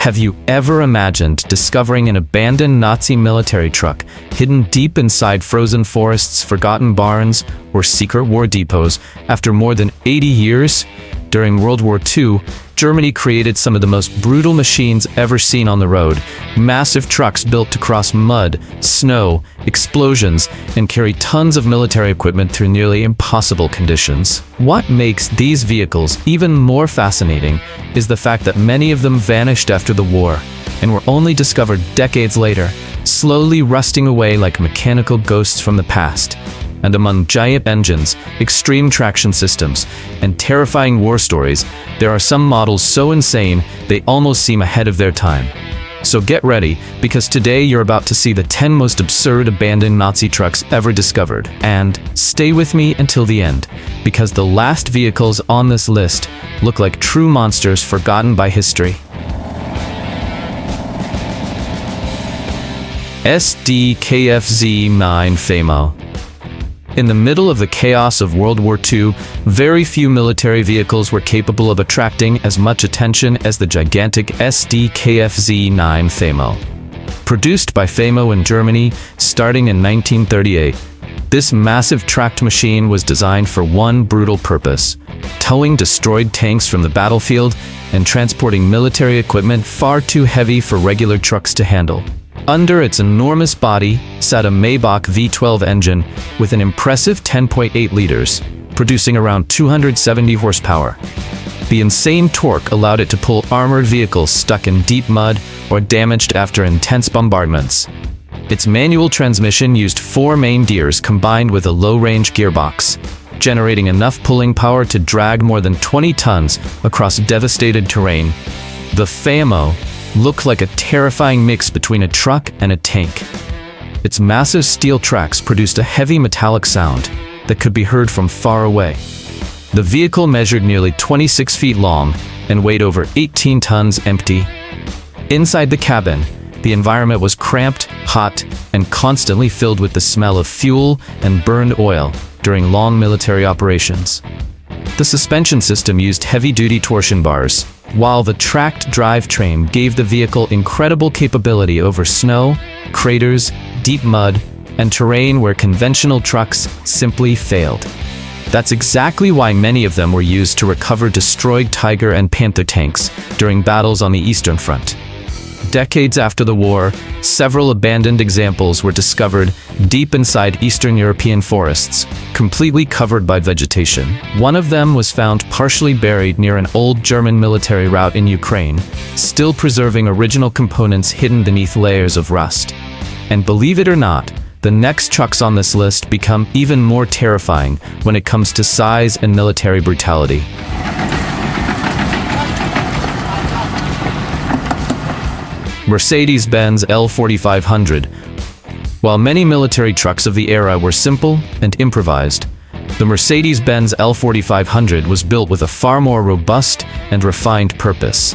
Have you ever imagined discovering an abandoned Nazi military truck hidden deep inside frozen forests, forgotten barns, or secret war depots after more than 80 years? During World War II, Germany created some of the most brutal machines ever seen on the road. Massive trucks built to cross mud, snow, explosions, and carry tons of military equipment through nearly impossible conditions. What makes these vehicles even more fascinating is the fact that many of them vanished after the war and were only discovered decades later, slowly rusting away like mechanical ghosts from the past. And among giant engines, extreme traction systems, and terrifying war stories, there are some models so insane they almost seem ahead of their time. So get ready, because today you're about to see the 10 most absurd abandoned Nazi trucks ever discovered. And stay with me until the end, because the last vehicles on this list look like true monsters forgotten by history. Sd.Kfz 9 FAMO. In the middle of the chaos of World War II, very few military vehicles were capable of attracting as much attention as the gigantic Sd.Kfz 9 FAMO. Produced by FAMO in Germany starting in 1938, this massive tracked machine was designed for one brutal purpose: towing destroyed tanks from the battlefield and transporting military equipment far too heavy for regular trucks to handle. Under its enormous body sat a Maybach V12 engine with an impressive 10.8 liters, producing around 270 horsepower. The insane torque allowed it to pull armored vehicles stuck in deep mud or damaged after intense bombardments. Its manual transmission used 4 main gears combined with a low-range gearbox, generating enough pulling power to drag more than 20 tons across devastated terrain. The FAMO looked like a terrifying mix between a truck and a tank. Its massive steel tracks produced a heavy metallic sound that could be heard from far away. The vehicle measured nearly 26 feet long and weighed over 18 tons empty. Inside the cabin, the environment was cramped, hot, and constantly filled with the smell of fuel and burned oil during long military operations. The suspension system used heavy-duty torsion bars, while the tracked drivetrain gave the vehicle incredible capability over snow, craters, deep mud, and terrain where conventional trucks simply failed. That's exactly why many of them were used to recover destroyed Tiger and Panther tanks during battles on the Eastern Front. Decades after the war, several abandoned examples were discovered deep inside Eastern European forests, completely covered by vegetation. One of them was found partially buried near an old German military route in Ukraine, still preserving original components hidden beneath layers of rust. And believe it or not, the next trucks on this list become even more terrifying when it comes to size and military brutality. Mercedes-Benz L4500. While many military trucks of the era were simple and improvised, the Mercedes-Benz L4500 was built with a far more robust and refined purpose.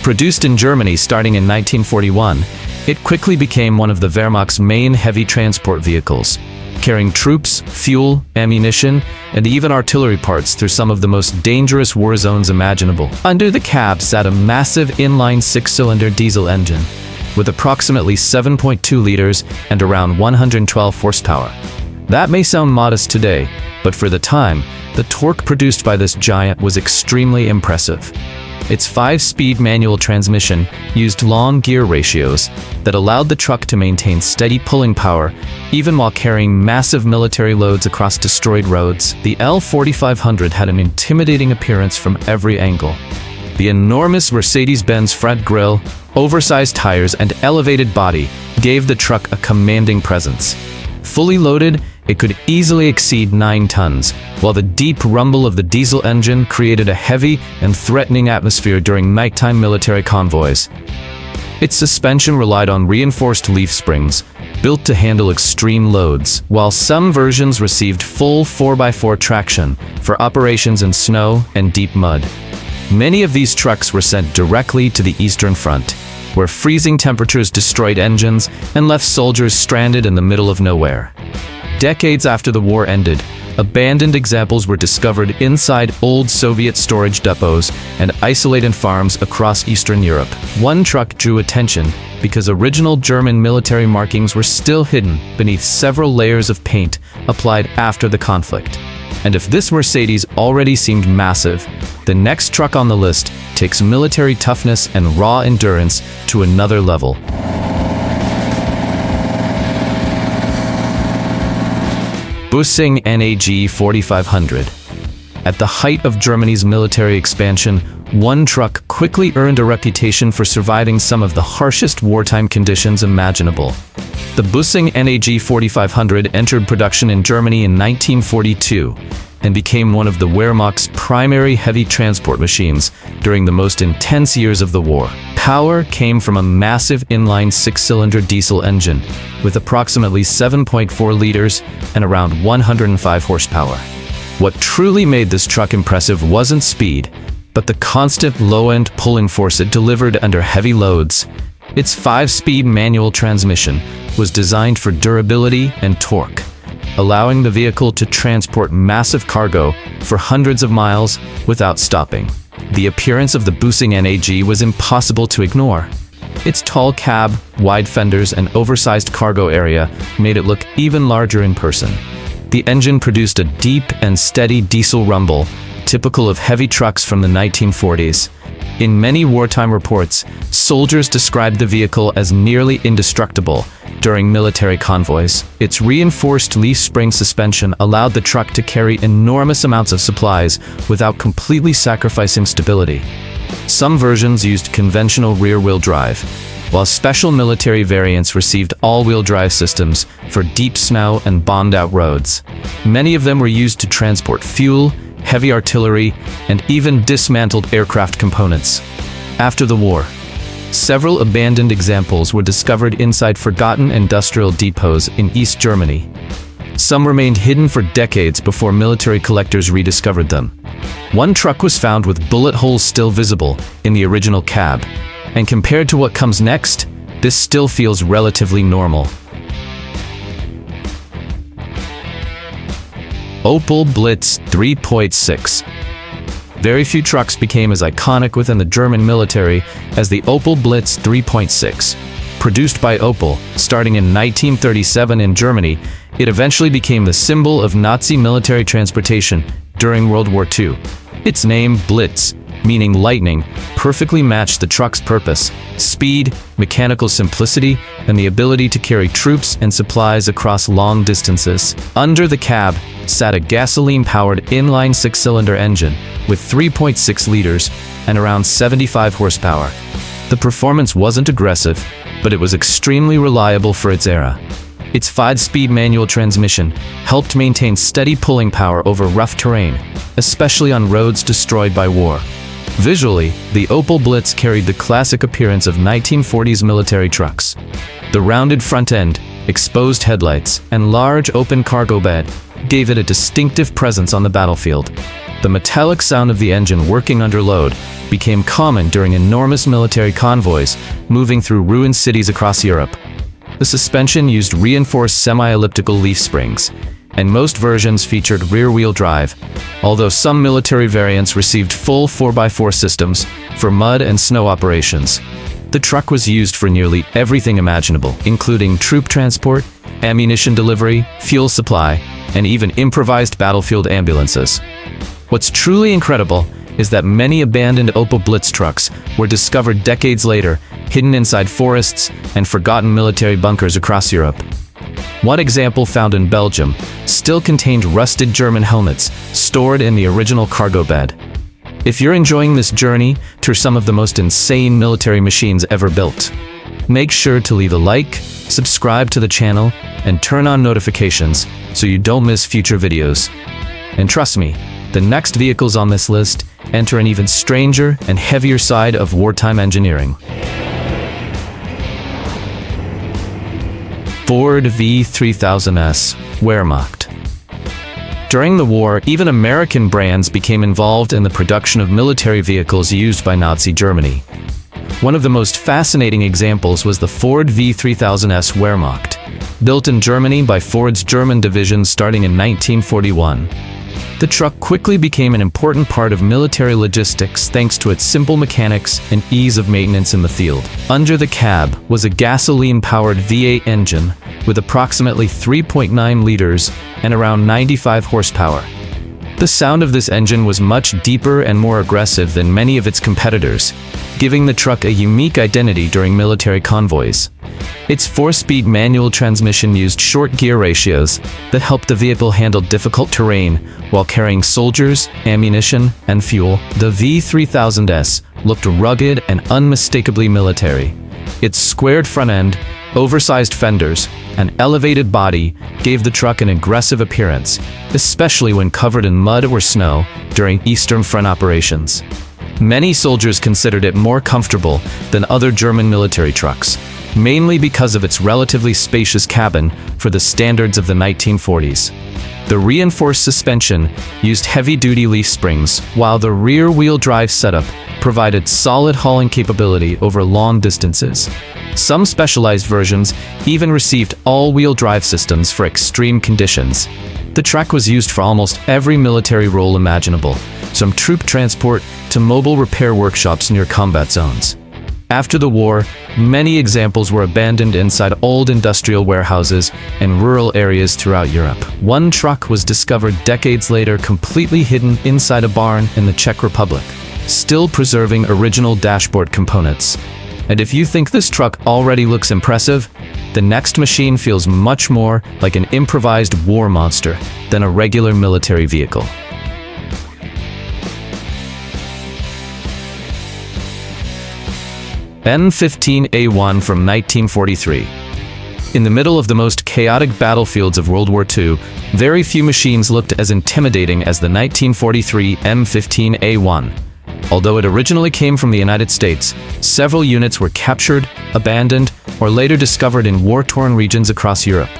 Produced in Germany starting in 1941, it quickly became one of the Wehrmacht's main heavy transport vehicles, carrying troops, fuel, ammunition, and even artillery parts through some of the most dangerous war zones imaginable. Under the cab sat a massive inline 6-cylinder diesel engine, with approximately 7.2 liters and around 112 horsepower. That may sound modest today, but for the time, the torque produced by this giant was extremely impressive. Its 5-speed manual transmission used long gear ratios that allowed the truck to maintain steady pulling power even while carrying massive military loads across destroyed roads. The L4500 had an intimidating appearance from every angle. The enormous Mercedes-Benz front grille, oversized tires, and elevated body gave the truck a commanding presence. Fully loaded, it could easily exceed 9 tons, while the deep rumble of the diesel engine created a heavy and threatening atmosphere during nighttime military convoys. Its suspension relied on reinforced leaf springs, built to handle extreme loads, while some versions received full 4x4 traction for operations in snow and deep mud. Many of these trucks were sent directly to the Eastern Front, where freezing temperatures destroyed engines and left soldiers stranded in the middle of nowhere. Decades after the war ended, abandoned examples were discovered inside old Soviet storage depots and isolated farms across Eastern Europe. One truck drew attention because original German military markings were still hidden beneath several layers of paint applied after the conflict. And if this Mercedes already seemed massive, the next truck on the list takes military toughness and raw endurance to another level. Bussing NAG 4500. At the height of Germany's military expansion, one truck quickly earned a reputation for surviving some of the harshest wartime conditions imaginable. The Bussing NAG 4500 entered production in Germany in 1942 and became one of the Wehrmacht's primary heavy transport machines during the most intense years of the war. Power came from a massive inline six-cylinder diesel engine with approximately 7.4 liters and around 105 horsepower. What truly made this truck impressive wasn't speed, but the constant low-end pulling force it delivered under heavy loads. Its 5-speed manual transmission was designed for durability and torque, allowing the vehicle to transport massive cargo for hundreds of miles without stopping. The appearance of the Bussing NAG was impossible to ignore. Its tall cab, wide fenders, and oversized cargo area made it look even larger in person. The engine produced a deep and steady diesel rumble, typical of heavy trucks from the 1940s. In many wartime reports, soldiers described the vehicle as nearly indestructible during military convoys. Its reinforced leaf spring suspension allowed the truck to carry enormous amounts of supplies without completely sacrificing stability. Some versions used conventional rear-wheel drive, while special military variants received all-wheel drive systems for deep snow and bombed-out roads. Many of them were used to transport fuel, heavy artillery, and even dismantled aircraft components. After the war, several abandoned examples were discovered inside forgotten industrial depots in East Germany. Some remained hidden for decades before military collectors rediscovered them. One truck was found with bullet holes still visible in the original cab, and compared to what comes next, this still feels relatively normal. Opel Blitz 3.6. Very few trucks became as iconic within the German military as the Opel Blitz 3.6. Produced by Opel, starting in 1937 in Germany, it eventually became the symbol of Nazi military transportation during World War II. Its name, Blitz, meaning lightning, perfectly matched the truck's purpose: speed, mechanical simplicity, and the ability to carry troops and supplies across long distances. Under the cab sat a gasoline-powered inline six-cylinder engine with 3.6 liters and around 75 horsepower. The performance wasn't aggressive, but it was extremely reliable for its era. Its 5-speed manual transmission helped maintain steady pulling power over rough terrain, especially on roads destroyed by war. Visually, the Opel Blitz carried the classic appearance of 1940s military trucks. The rounded front end, exposed headlights, and large open cargo bed gave it a distinctive presence on the battlefield. The metallic sound of the engine working under load became common during enormous military convoys moving through ruined cities across Europe. The suspension used reinforced semi-elliptical leaf springs, and most versions featured rear-wheel drive, although some military variants received full 4x4 systems for mud and snow operations. The truck was used for nearly everything imaginable, including troop transport, ammunition delivery, fuel supply, and even improvised battlefield ambulances. What's truly incredible is that many abandoned Opel Blitz trucks were discovered decades later, hidden inside forests and forgotten military bunkers across Europe. One example found in Belgium still contained rusted German helmets stored in the original cargo bed. If you're enjoying this journey through some of the most insane military machines ever built, make sure to leave a like, subscribe to the channel, and turn on notifications so you don't miss future videos. And trust me, the next vehicles on this list enter an even stranger and heavier side of wartime engineering. Ford V3000S Wehrmacht. During the war, even American brands became involved in the production of military vehicles used by Nazi Germany. One of the most fascinating examples was the Ford V3000S Wehrmacht. built in Germany by Ford's German division starting in 1941. The truck quickly became an important part of military logistics thanks to its simple mechanics and ease of maintenance in the field. Under the cab was a gasoline-powered V8 engine with approximately 3.9 liters and around 95 horsepower. The sound of this engine was much deeper and more aggressive than many of its competitors, giving the truck a unique identity during military convoys. Its 4-speed manual transmission used short gear ratios that helped the vehicle handle difficult terrain while carrying soldiers, ammunition, and fuel. The V3000S looked rugged and unmistakably military. Its squared front end, oversized fenders, and elevated body gave the truck an aggressive appearance, especially when covered in mud or snow during Eastern Front operations. Many soldiers considered it more comfortable than other German military trucks, mainly because of its relatively spacious cabin for the standards of the 1940s. The reinforced suspension used heavy-duty leaf springs, while the rear-wheel drive setup provided solid hauling capability over long distances. Some specialized versions even received all-wheel drive systems for extreme conditions. The truck was used for almost every military role imaginable, from troop transport to mobile repair workshops near combat zones. After the war, many examples were abandoned inside old industrial warehouses and rural areas throughout Europe. One truck was discovered decades later completely hidden inside a barn in the Czech Republic, still preserving original dashboard components. And if you think this truck already looks impressive, the next machine feels much more like an improvised war monster than a regular military vehicle. M15A1 from 1943. In the middle of the most chaotic battlefields of World War II, very few machines looked as intimidating as the 1943 M15A1. Although it originally came from the United States, several units were captured, abandoned, or later discovered in war-torn regions across Europe.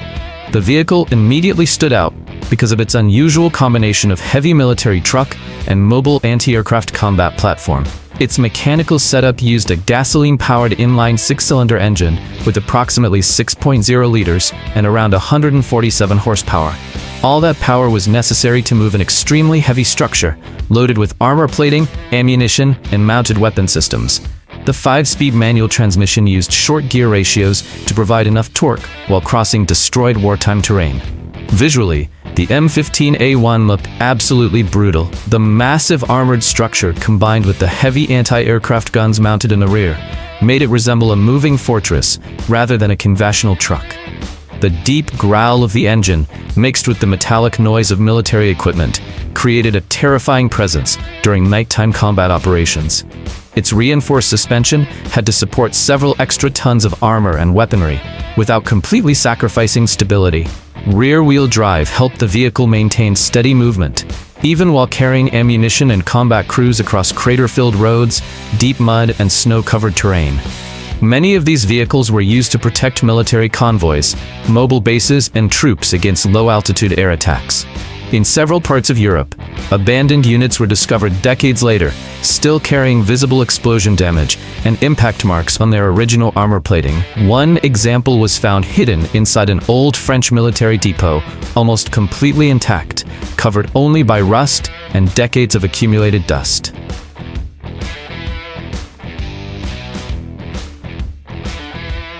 The vehicle immediately stood out because of its unusual combination of heavy military truck and mobile anti-aircraft combat platform. Its mechanical setup used a gasoline-powered inline 6-cylinder engine with approximately 6.0 liters and around 147 horsepower. All that power was necessary to move an extremely heavy structure, loaded with armor plating, ammunition, and mounted weapon systems. The 5-speed manual transmission used short gear ratios to provide enough torque while crossing destroyed wartime terrain. Visually, the M15A1 looked absolutely brutal. The massive armored structure combined with the heavy anti-aircraft guns mounted in the rear made it resemble a moving fortress rather than a conventional truck. The deep growl of the engine, mixed with the metallic noise of military equipment, created a terrifying presence during nighttime combat operations. Its reinforced suspension had to support several extra tons of armor and weaponry without completely sacrificing stability. Rear-wheel drive helped the vehicle maintain steady movement, even while carrying ammunition and combat crews across crater-filled roads, deep mud, and snow-covered terrain. Many of these vehicles were used to protect military convoys, mobile bases, and troops against low-altitude air attacks. In several parts of Europe, abandoned units were discovered decades later, still carrying visible explosion damage and impact marks on their original armor plating. One example was found hidden inside an old French military depot, almost completely intact, covered only by rust and decades of accumulated dust.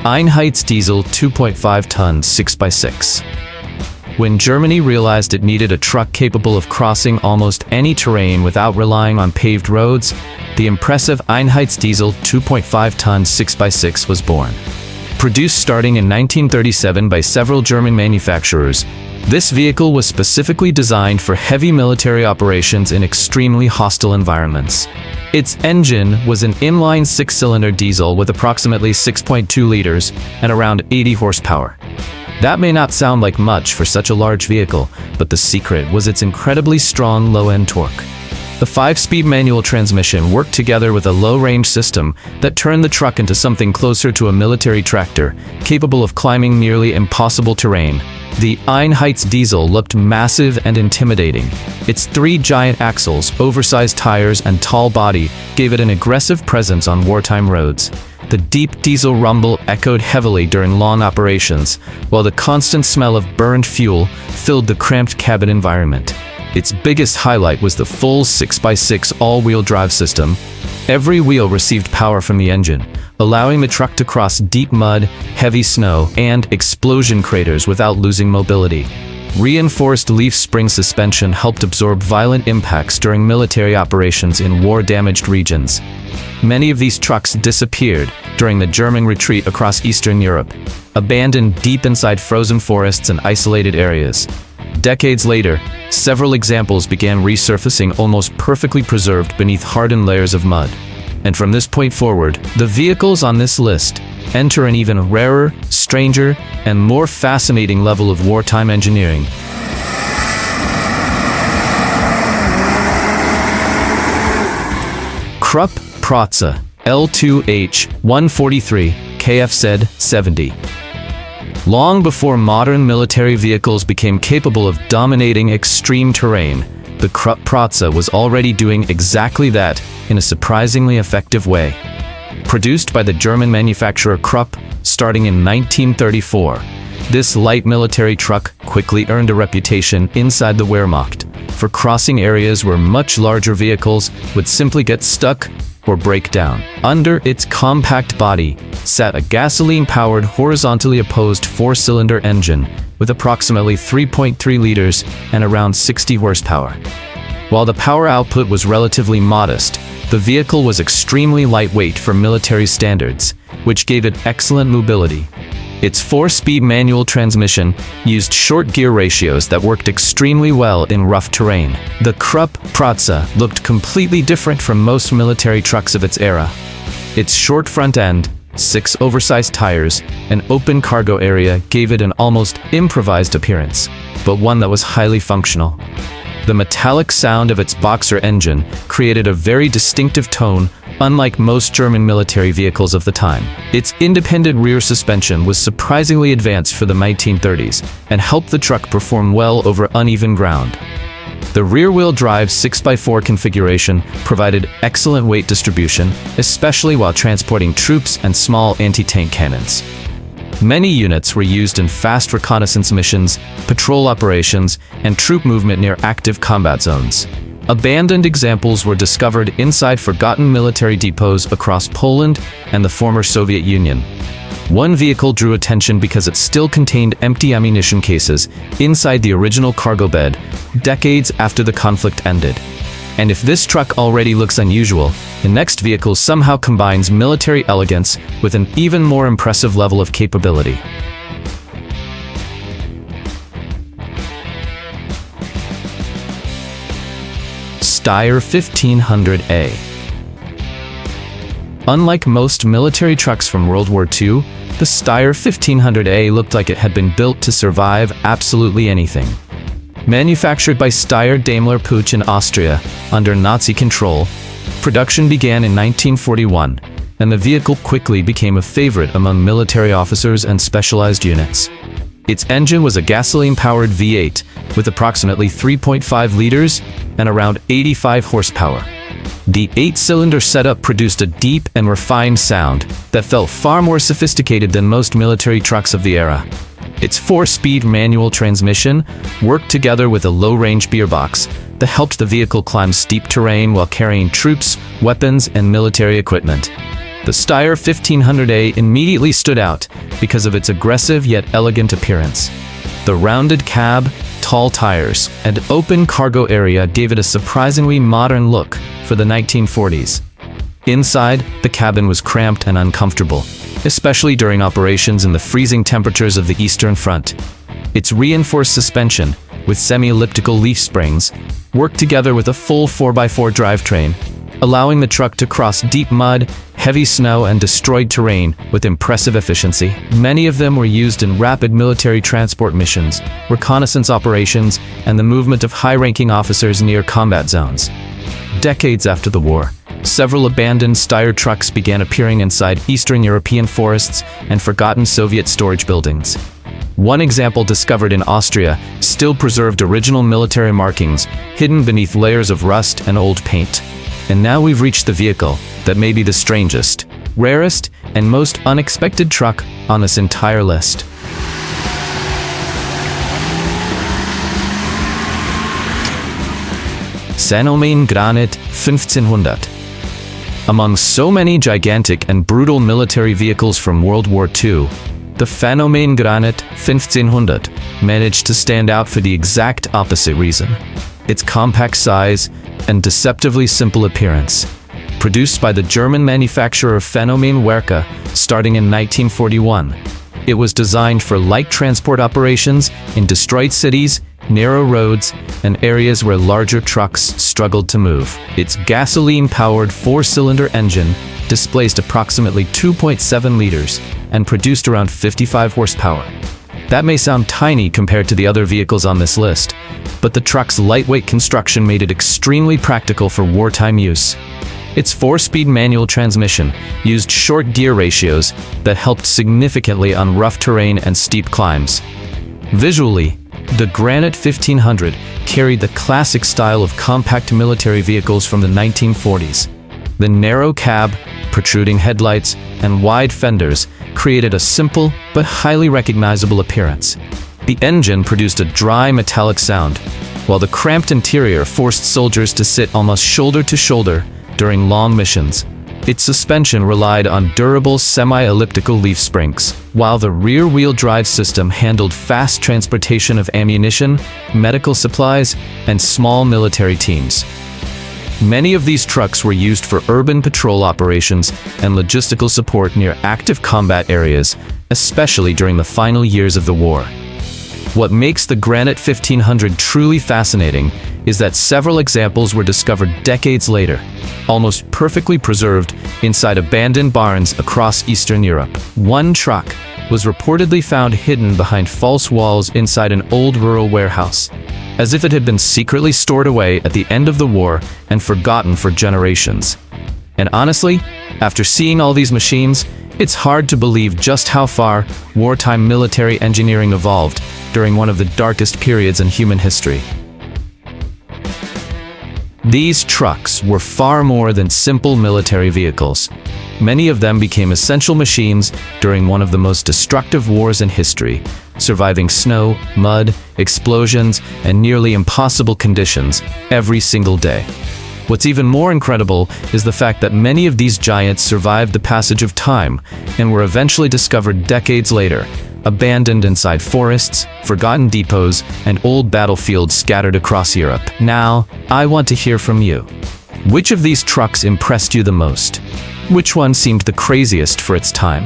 Einheits diesel 2.5 tons 6x6. When Germany realized it needed a truck capable of crossing almost any terrain without relying on paved roads, the impressive Einheits diesel 2.5 tons 6x6 was born. Produced starting in 1937 by several German manufacturers, this vehicle was specifically designed for heavy military operations in extremely hostile environments. Its engine was an inline 6-cylinder diesel with approximately 6.2 liters and around 80 horsepower. That may not sound like much for such a large vehicle, but the secret was its incredibly strong low-end torque. The 5-speed manual transmission worked together with a low-range system that turned the truck into something closer to a military tractor, capable of climbing nearly impossible terrain. The Einheits diesel looked massive and intimidating. Its 3 giant axles, oversized tires, and tall body gave it an aggressive presence on wartime roads. The deep diesel rumble echoed heavily during long operations, while the constant smell of burned fuel filled the cramped cabin environment. Its biggest highlight was the full 6x6 all-wheel drive system. Every wheel received power from the engine, allowing the truck to cross deep mud, heavy snow, and explosion craters without losing mobility. Reinforced leaf spring suspension helped absorb violent impacts during military operations in war-damaged regions. Many of these trucks disappeared during the German retreat across Eastern Europe, abandoned deep inside frozen forests and isolated areas. Decades later, several examples began resurfacing almost perfectly preserved beneath hardened layers of mud. And from this point forward, the vehicles on this list enter an even rarer, stranger, and more fascinating level of wartime engineering. Krupp Protze L2H143 Kfz 70. Long before modern military vehicles became capable of dominating extreme terrain, the Krupp Protze was already doing exactly that in a surprisingly effective way. Produced by the German manufacturer Krupp starting in 1934, this light military truck quickly earned a reputation inside the Wehrmacht for crossing areas where much larger vehicles would simply get stuck or break down. Under its compact body sat a gasoline-powered, horizontally opposed four-cylinder engine with approximately 3.3 liters and around 60 horsepower. While the power output was relatively modest, the vehicle was extremely lightweight for military standards, which gave it excellent mobility. Its four-speed manual transmission used short gear ratios that worked extremely well in rough terrain. The Krupp Protze looked completely different from most military trucks of its era. Its short front end, 6 oversized tires, and open cargo area gave it an almost improvised appearance, but one that was highly functional. The metallic sound of its boxer engine created a very distinctive tone, unlike most German military vehicles of the time. Its independent rear suspension was surprisingly advanced for the 1930s and helped the truck perform well over uneven ground. The rear-wheel drive 6x4 configuration provided excellent weight distribution, especially while transporting troops and small anti-tank cannons. Many units were used in fast reconnaissance missions, patrol operations, and troop movement near active combat zones. Abandoned examples were discovered inside forgotten military depots across Poland and the former Soviet Union. One vehicle drew attention because it still contained empty ammunition cases inside the original cargo bed, decades after the conflict ended. And if this truck already looks unusual, the next vehicle somehow combines military elegance with an even more impressive level of capability. Steyr 1500A. Unlike most military trucks from World War II, the Steyr 1500A looked like it had been built to survive absolutely anything. Manufactured by Steyr Daimler Puch in Austria under Nazi control, production began in 1941, and the vehicle quickly became a favorite among military officers and specialized units. Its engine was a gasoline-powered V8 with approximately 3.5 liters and around 85 horsepower. The 8-cylinder setup produced a deep and refined sound that felt far more sophisticated than most military trucks of the era. Its 4-speed manual transmission worked together with a low-range gearbox that helped the vehicle climb steep terrain while carrying troops, weapons, and military equipment. The Steyr 1500A immediately stood out because of its aggressive yet elegant appearance. The rounded cab, tall tires, and open cargo area gave it a surprisingly modern look for the 1940s. Inside, the cabin was cramped and uncomfortable, especially during operations in the freezing temperatures of the Eastern Front. Its reinforced suspension, with semi-elliptical leaf springs, worked together with a full 4x4 drivetrain, allowing the truck to cross deep mud, heavy snow, and destroyed terrain with impressive efficiency. Many of them were used in rapid military transport missions, reconnaissance operations, and the movement of high-ranking officers near combat zones. Decades after the war, several abandoned Steyr trucks began appearing inside Eastern European forests and forgotten Soviet storage buildings. One example discovered in Austria still preserved original military markings hidden beneath layers of rust and old paint. And now we've reached the vehicle that may be the strangest, rarest and most unexpected truck on this entire list. Phänomen Granit 1500. Among so many gigantic and brutal military vehicles from World War II, the Phänomen Granit 1500 managed to stand out for the exact opposite reason: its compact size and deceptively simple appearance. Produced by the German manufacturer Phänomen Werke starting in 1941, it was designed for light transport operations in destroyed cities, narrow roads, and areas where larger trucks struggled to move. Its gasoline-powered four-cylinder engine displaced approximately 2.7 liters and produced around 55 horsepower. That may sound tiny compared to the other vehicles on this list, but the truck's lightweight construction made it extremely practical for wartime use. Its four-speed manual transmission used short gear ratios that helped significantly on rough terrain and steep climbs. Visually, the Granit 1500 carried the classic style of compact military vehicles from the 1940s. The narrow cab, protruding headlights, and wide fenders created a simple but highly recognizable appearance. The engine produced a dry metallic sound, while the cramped interior forced soldiers to sit almost shoulder to shoulder during long missions. Its suspension relied on durable semi-elliptical leaf springs, while the rear-wheel drive system handled fast transportation of ammunition, medical supplies, and small military teams. Many of these trucks were used for urban patrol operations and logistical support near active combat areas, especially during the final years of the war. What makes the Granit 1500 truly fascinating is that several examples were discovered decades later, almost perfectly preserved inside abandoned barns across Eastern Europe. One truck was reportedly found hidden behind false walls inside an old rural warehouse, as if it had been secretly stored away at the end of the war and forgotten for generations. And honestly, after seeing all these machines, it's hard to believe just how far wartime military engineering evolved during one of the darkest periods in human history. These trucks were far more than simple military vehicles. Many of them became essential machines during one of the most destructive wars in history, surviving snow, mud, explosions, and nearly impossible conditions every single day. What's even more incredible is the fact that many of these giants survived the passage of time and were eventually discovered decades later, abandoned inside forests, forgotten depots, and old battlefields scattered across Europe. Now, I want to hear from you. Which of these trucks impressed you the most? Which one seemed the craziest for its time?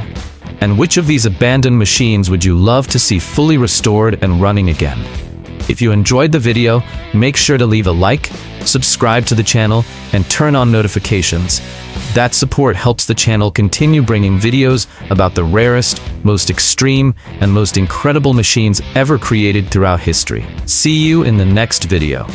And which of these abandoned machines would you love to see fully restored and running again? If you enjoyed the video, make sure to leave a like, subscribe to the channel, and turn on notifications. That support helps the channel continue bringing videos about the rarest, most extreme, and most incredible machines ever created throughout history. See you in the next video.